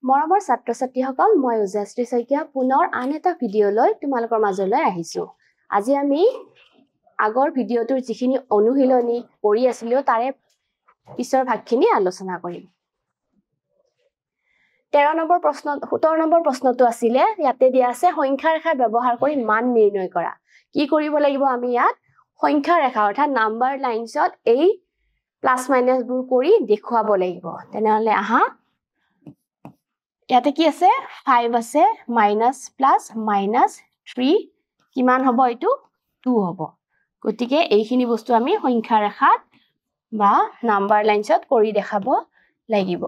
মৰমৰ ছাত্ৰ-ছাত্ৰীসকল মই উজাশ্ৰী শইকীয়া পুনৰ আন এটা ভিডিঅ' লৈ তোমালোকৰ মাজলৈ আহিছো আজি আমি আগৰ ভিডিঅ'টোৰ যিখিনি অনুশীলনী কৰি আছিলো তাৰে পিছৰ ভাগখিনি আলোচনা কৰিম 13 নম্বৰ প্ৰশ্ন 17 নম্বৰ প্ৰশ্নটো আছিল ইয়াতে দিয়া আছে সংখ্যা ৰেখা ব্যৱহাৰ কৰি মান নিৰ্ণয় কৰা কি কৰিব লাগিব আমি ইয়াত সংখ্যা ৰেখা অৰ্থাৎ নাম্বাৰ লাইনছত এই প্লাস মাইনাস বোৰ কৰি দেখুৱাব লাগিব তেনেহলে আহা ইয়াতে কি আছে 5 আছে মাইনাস প্লাস মাইনাস 3 কিমান হ'ব এটো 2 হ'ব গতিকে এইখিনি বস্তু আমি সংখ্যা ৰেখাত বা নাম্বাৰ লাইনছত কৰি দেখাব লাগিব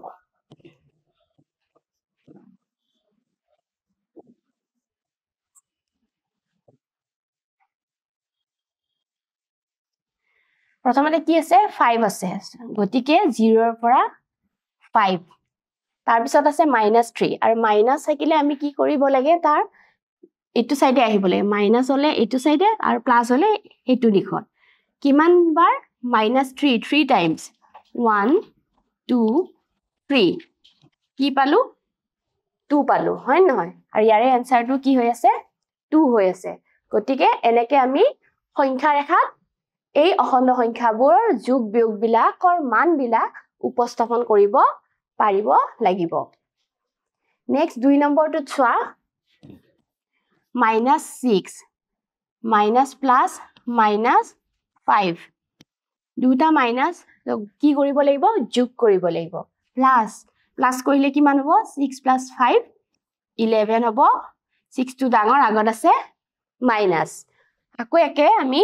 প্ৰথমতে কি আছে 5 আছে গতিকে 0 ৰ পৰা 5 তাৰ পিছত আছে -3 আৰু মাইনাস থাকিলে আমি কি কৰিব লাগে তাৰ এটো সাইডে আহিব লাগে মাইনাস হলে এটো সাইডে আৰু প্লাস হলে এটো দিশত কিমান বাৰ -3 টাইমস 1 2 3 কি পালো 2 পালো হয় নহয় আৰু ইয়াৰে আনসাৰটো কি হৈ আছে 2 হৈ আছে গতিকে এনেকে আমি সংখ্যা ৰেখাত এই অখণ্ড সংখ্যাবোৰৰ যোগ বিয়োগ বিলাকৰ মান বিলাক উপস্থাপন কৰিব পাৰিব লাগিব নেক্সট 2 নম্বৰটো চোৱা -6 মাইনাস প্লাস -5 দুটা মাইনাস কি কৰিব লাগিব যোগ কৰিব লাগিব প্লাস কৰিলে কিমান হ'ব 6 + 5 11 হ'ব 6 টো ডাঙৰ আগত আছে মাইনাস আকৌ একে আমি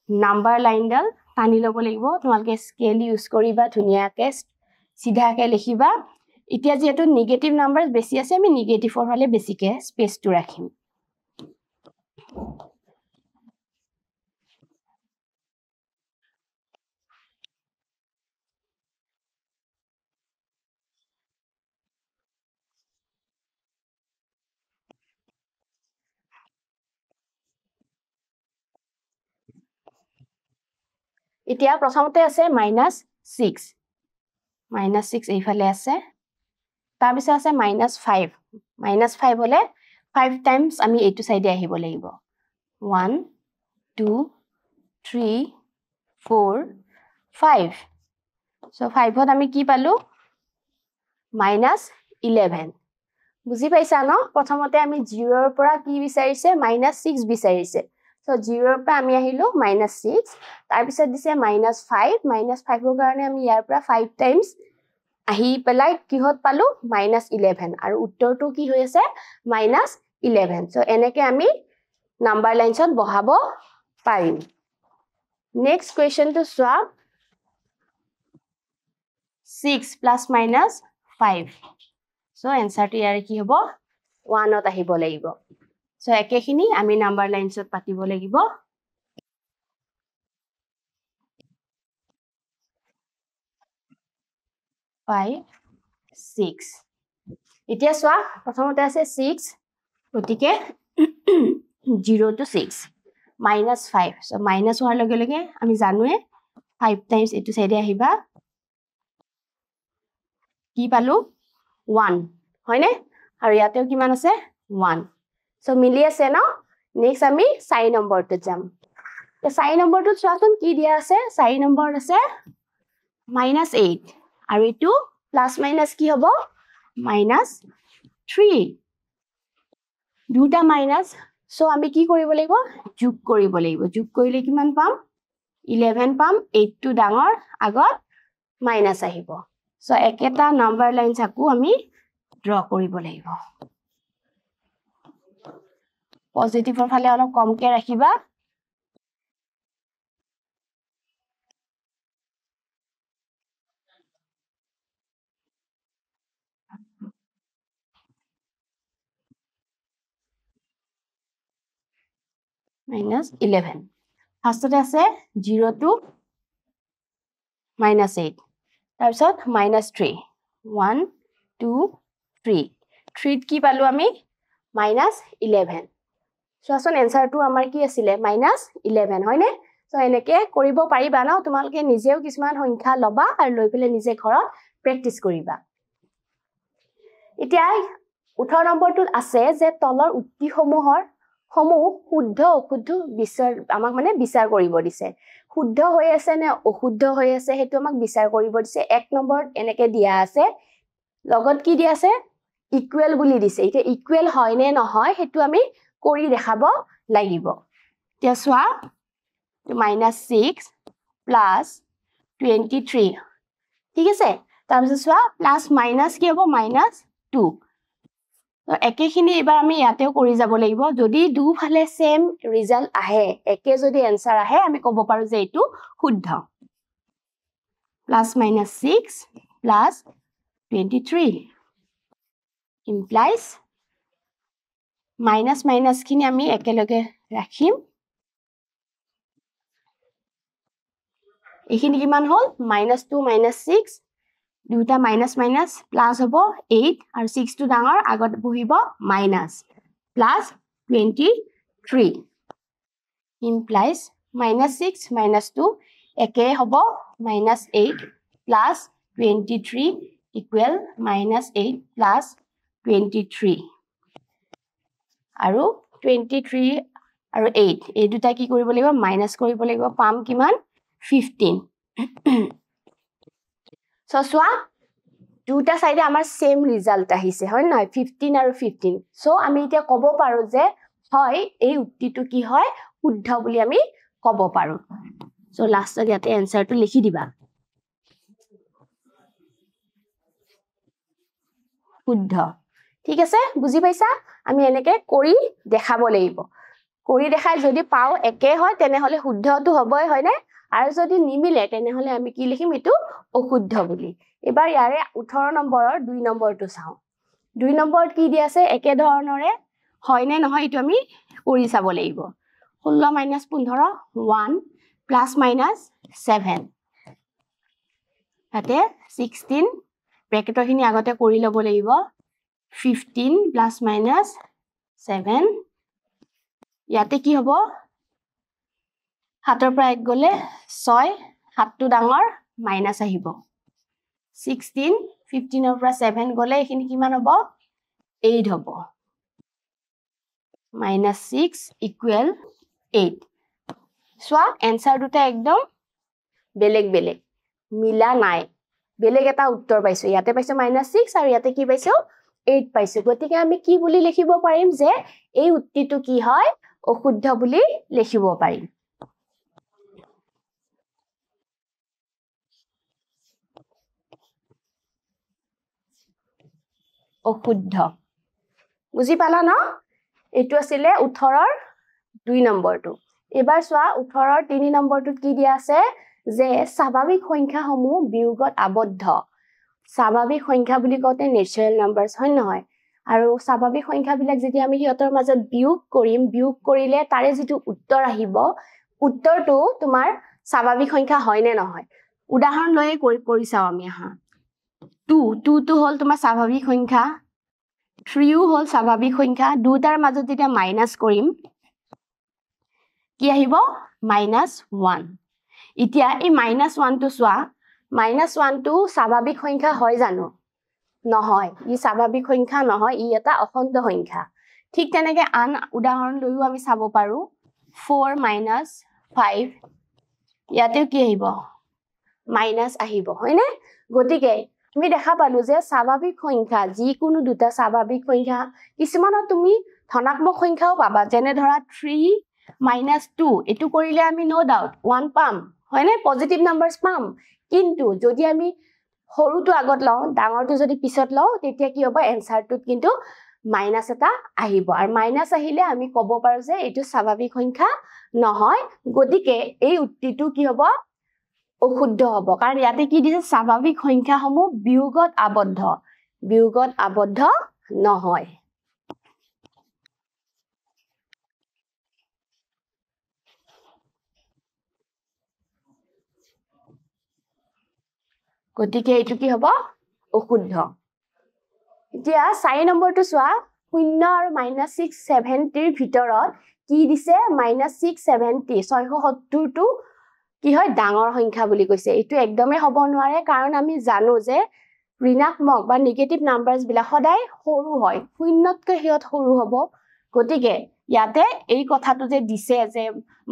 নাম্বাৰ লাইনডাল টানি লব লাগিব তোমালকে স্কেল ইউজ কৰিবা ধুনিয়াকে সিধাকে লিখিবা এতিয়া যেটো নেগেটিভ নাম্বাৰস বেছি আছে আমি নেগেটিভৰ ফালে বেছিকে স্পেসটো ৰাখিম এতিয়া প্ৰথমতে আছে -6 এইফালে আছে তাৰ পিছত আছে -5 হলে 5 টাইমস আমি এইটো সাইডে আহিব লাগিব 1 2 3 4 5 সো 5 ত আমি কি পালো -11 বুজি পাইছা ন প্ৰথমতে আমি 0 ৰ পৰা কি বিচাৰিছে -6 বিচাৰিছে সো 0 ৰ পৰা আমি আহিলো -6 তাৰ পিছত দিছে -5 ৰ কাৰণে আমি ইয়াৰ পৰা 5 টাইমস আহি পেলাই কিহত পালো -11 আৰু উত্তৰটো কি হৈ আছে -11 সো এনেকে আমি নাম্বাৰ লাইনছত বহাব পাৰিম নেক্সট কোৱেশ্চনটো চোৱা 6 + -5 সো এনসাৰটো ইয়াৰ কি হ'ব 1 ত আহিব লাগিব সো একেখিনি আমি নাম্বাৰ লাইনছত পাতিব লাগিব 5 6 এতিয়া চোৱা প্ৰথমতে আছে 6 গতিকে 0 to 6 -5 সো মাইনাস হোৱাৰ লগে লগে আমি জানোৱে 5 টাইমস এটো সাইডে আহিবা কি পালো 1 হয়নে আৰু ইয়াতেও কিমান আছে 1 সো মিলি আছে ন নেক্সট আমি 4 নম্বৰটো যাম 4 নম্বৰটো চোৱাচোন কি দিয়া আছে 4 নম্বৰত আছে -8 আৰু এটো প্লাস মাইনাস কি হ'ব -3 দুটা মাইনাস সো আমি কি কৰিব লাগিব যোগ কৰিব লাগিব যোগ কৰিলে কিমান পাম 11 পাম 8 টো ডাঙৰ আগত মাইনাস আহিব সো একেটা নাম্বাৰ লাইন চাকু আমি ড্ৰ কৰিব লাগিব পজিটিভৰ ফালে অলপ কমকে ৰাখিবা -11 ফাৰ্ষ্টতে আছে 0 to -8 তাৰ পিছত -3 1 2 3 3 কি পালো আমি -11 চোৱাচোন এনসাৰটো আমাৰ কি আছিল -11 হয়নে সো এনেকে কৰিব পাৰিবা ন তোমালকে নিজেও কিছুমান সংখ্যা লবা আৰু লৈ পেলে নিজে ঘৰত প্ৰেক্টিস কৰিবা এতিয়া 18 নম্বৰটোত আছে যে তলৰ উক্তিসমূহৰ শুদ্ধ অশুদ্ধ আমাক মানে বিচাৰ কৰিব দিছে শুদ্ধ হৈ আছে নে অশুদ্ধ হৈ আছে হেতু আমাক বিচাৰ কৰিব দিছে 1 নম্বৰত এনেকে দিয়া আছে লগত কি দিয়া আছে ইকুৱেল বুলি দিছে এতিয়া ইকুৱেল হয় নে নহয় হেতু আমি কৰি দেখাব লাগিব এতিয়া সোৱা -6 plus 23 ঠিক আছে তাৰপিছত সোৱা প্লাস মাইনাস কি হ'ব -2 তো একেখিনি এবাৰ আমি ইয়াতেও কৰি যাব লাগিব যদি দুফালে সেম ৰিজাল্ট আহে একে যদি এনসাৰ আহে আমি ক'ব পাৰো যে এটো শুদ্ধ +-6 plus 23 implies minus খিনি আমি একেলগে ৰাখিম এইখিনি কিমান হল -2 -6 দুটা মাইনাস প্লাস হ'ব 8 আৰু 6 টো ডাঙৰ আগত বহিব মাইনাস প্লাস 23 implies -6 -2 একে হ'ব -8 plus 23 equal -8 plus 23 আৰু 23 আৰু 8 এই দুটা কি কৰিব লাগিব মাইনাস কৰিব লাগিব পাম কিমান 15 So, সোৱা দুটা সাইডে আমাৰ সেম ৰিজাল্ট আহিছে হয় নহয় 15 আৰু 15 সো আমি এতিয়া ক'ব পাৰো যে হয় এই উক্তিটো কি হয় শুদ্ধ বুলি আমি ক'ব পাৰো সো লাষ্টত ইয়াতে এনসাৰটো লিখি দিবা শুদ্ধ ঠিক আছে বুজি পাইছা আমি এনেকে কৰি দেখাব লাগিব কৰি দেখাই যদি পাও একে হয় তেনে হলে শুদ্ধটো হবই হয় নে আৰু যদি নিমিলে তেনে হলে আমি কি লিখিম এটো অশুদ্ধ বুলি এবাৰ ইয়াৰে 18 নম্বৰৰ 2 নম্বৰটো চাও 2 নম্বৰত কি দি আছে একে ধৰণৰে হয় নে নহয় এটো আমি কৰি চাব লাগিব 16 - 15 1 +-7 তাতে 16 ব্ৰেকেটৰ খিনি আগতে কৰি লব লাগিব 15 +-7 ইয়াতে কি হ'ব হাতৰ পৰা এক গলে 6 হাতটো ডাঙৰ মাইনাস আহিব 16 15 ৰ পৰা 7 গলে এখিনি কিমান হ'ব 8 হ'ব -6 equal 8 সোৱা এনসাৰ দুটা একদম বেলেগ বেলেগ মিলা নাই বেলেগ এটা উত্তৰ পাইছো ইয়াতে পাইছো -6 আৰু ইয়াতে কি পাইছো 8 পাইছো গতিকে আমি কি বুলি লিখিব পাৰিম যে এই উক্তিটো কি হয় অশুদ্ধ বুলি লিখিব পাৰিম অশুদ্ধ বুজি পালা ন এটো আছিল 18 ৰ 2 নম্বৰটো এবাৰ সোৱা 18 ৰ 3 নম্বৰটোত কি দিয়া আছে যে স্বাভাৱিক সংখ্যাসমূহ বিয়োগত আবদ্ধ স্বাভাৱিক সংখ্যা বুলি কওঁতে নেচাৰেল নাম্বাৰছ হয় নহয় আৰু স্বাভাৱিক সংখ্যাবিলাক যদি আমি হিয়তৰ মাজত বিয়োগ কৰিম বিয়োগ কৰিলে তাৰে যেটো উত্তৰ আহিব উত্তৰটো তোমাৰ স্বাভাৱিক সংখ্যা হয় নে নহয় উদাহৰণ লৈ কৰি চাও আমি হা 2 টো হল তোমাৰ স্বাভাৱিক সংখ্যা 3 হল স্বাভাৱিক সংখ্যা দুটাৰ মাজত যেতিয়া মাইনাস কৰিম কি আহিব -1 এতিয়া এই -1 টো সোৱা -1 টো স্বাভাৱিক সংখ্যা হয় জানো নহয় ই স্বাভাৱিক সংখ্যা নহয় ই এটা অখণ্ড সংখ্যা ঠিক তেনেকে আন উদাহৰণ লৈও আমি চাব পাৰো 4 - 5 ইয়াতে কি আহিব মাইনাস আহিব হয়নে গতিকে আমি দেখা পালো যে স্বাভাৱিক সংখ্যা যিকোনো দুটা স্বাভাৱিক সংখ্যা কিছুমানত তুমি ধনাত্মক সংখ্যাও পাবা যেনে ধৰা 3 - 2 এটো কৰিলে আমি নো ডাউট 1 পাম হয়নে পজিটিভ নাম্বাৰস পাম কিন্তু যদি আমি সৰুটো আগত লও ডাঙৰটো যদি পিছত লও তেতিয়া কি হ'ব এনসাৰটোত কিন্তু মাইনাস এটা আহিব আৰু মাইনাস আহিলে আমি ক'ব পাৰো যে এটো স্বাভাৱিক সংখ্যা নহয় গতিকে এই উক্তিটো কি হ'ব অশুদ্ধ হ'ব কাৰণ ইয়াতে কি দিছে স্বাভাৱিক সংখ্যাসমূহ বিয়োগত আবদ্ধ নহয় গতিকে এটো কি হ'ব অশুদ্ধ এতিয়া 4 নম্বৰটো সোৱা 0 আৰু -670 ৰ ভিতৰত কি দিছে -670 670 টো কি হয় ডাঙৰ সংখ্যা বুলি কৈছে এটো একদমে হ'ব নোৱাৰে কাৰণ আমি জানো যে ঋণাত্মক বা নেগেটিভ নাম্বাৰছ বিলাক সদায় সৰু হয় শূন্যতকৈ হিয়ত সৰু হ'ব গতিকে ইয়াতে এই কথাটো যে দিছে যে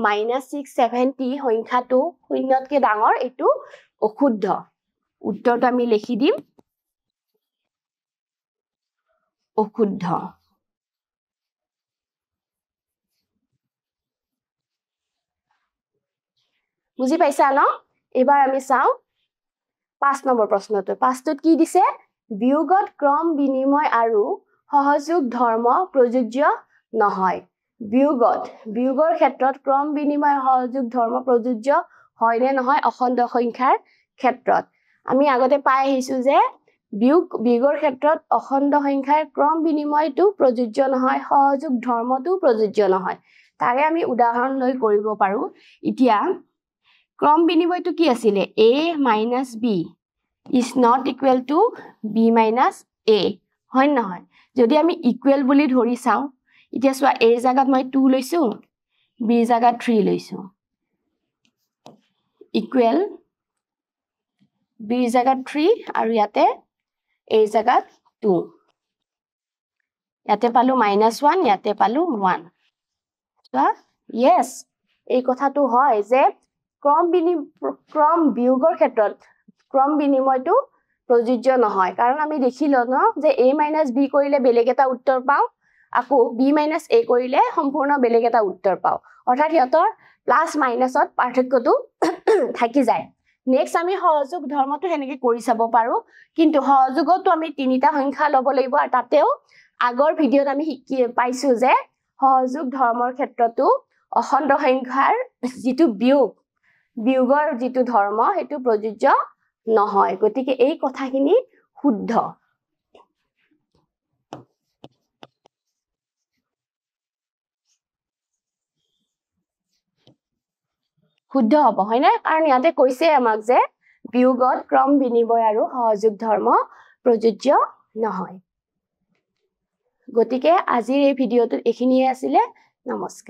-670 সংখ্যাটো শূন্যতকৈ ডাঙৰ এটো অশুদ্ধ উত্তৰটো আমি লিখি দিম অশুদ্ধ বুজি পাইছা ন এবাৰ আমি চাও 5 নম্বৰ প্ৰশ্নটো 5টোত কি দিছে বিয়োগত ক্ৰম বিনিময় আৰু সহযোগ ধৰ্ম প্ৰযোজ্য নহয় বিয়োগৰ ক্ষেত্ৰত ক্ৰম বিনিময় সহযোগ ধৰ্ম প্ৰযোজ্য হয় নে নহয় অখণ্ড সংখ্যাৰ ক্ষেত্ৰত আমি আগতে পাই আহিছো যে বিয়োগৰ ক্ষেত্ৰত অখণ্ড সংখ্যাৰ ক্ৰম বিনিময়টো প্ৰযোজ্য নহয় সহযোগ ধৰ্মটো প্ৰযোজ্য নহয় তাৰে আমি উদাহৰণ লৈ কৰিব পাৰো এতিয়া ক্ৰম বিনিময়টো কি আছিলে a - b is not equal to b minus a হয় নহয় যদি আমি ইকুৱেল বুলি ধৰি চাও এতিয়া সোয়া a জায়গাত মই 2 লৈছো b জায়গাত 3 লৈছো ইকুৱেল b জায়গাত 3 আৰু ইয়াতে a জায়গাত 2 ইয়াতে পালো -1 ইয়াতে পালো 1 সোয়া yes এই কথাটো হয় যে ক্ৰম বিয়োগৰ ক্ষেত্ৰত ক্ৰম বিনিময়টো প্ৰযোজ্য নহয় কাৰণ আমি দেখিলো ন যে a - b কৰিলে বেলেগ এটা উত্তৰ পাও আকৌ b - a কৰিলে সম্পূৰ্ণ বেলেগ এটা উত্তৰ পাও অৰ্থাৎ হিয়তৰ প্লাস মাইনাসত পাৰ্থক্যটো থাকি যায় নেক্সট আমি সহযোগ ধৰ্মটো হেনেকে কৰি চাব পাৰো কিন্তু সহযোগটো আমি তিনিটা সংখ্যা লব লাগিব আৰু তাতেও আগৰ ভিডিওত আমি শিকি পাইছো যে সহযোগ ধৰ্মৰ ক্ষেত্ৰটো অখণ্ড সংখ্যাৰ যেটো বিয়োগৰ যেটো ধৰ্ম হেতু প্ৰযোজ্য নহয় গতিকে এই কথাখিনি শুদ্ধ শুদ্ধ হ'ব হয় না কাৰণ ইয়াতে কৈছে আমাক যে বিয়োগত ক্ৰম বিনিময় আৰু সহযোগ ধৰ্ম প্ৰযোজ্য নহয় গতিকে আজিৰ এই ভিডিওটো এখিনিয়ে আছিল নমস্কাৰ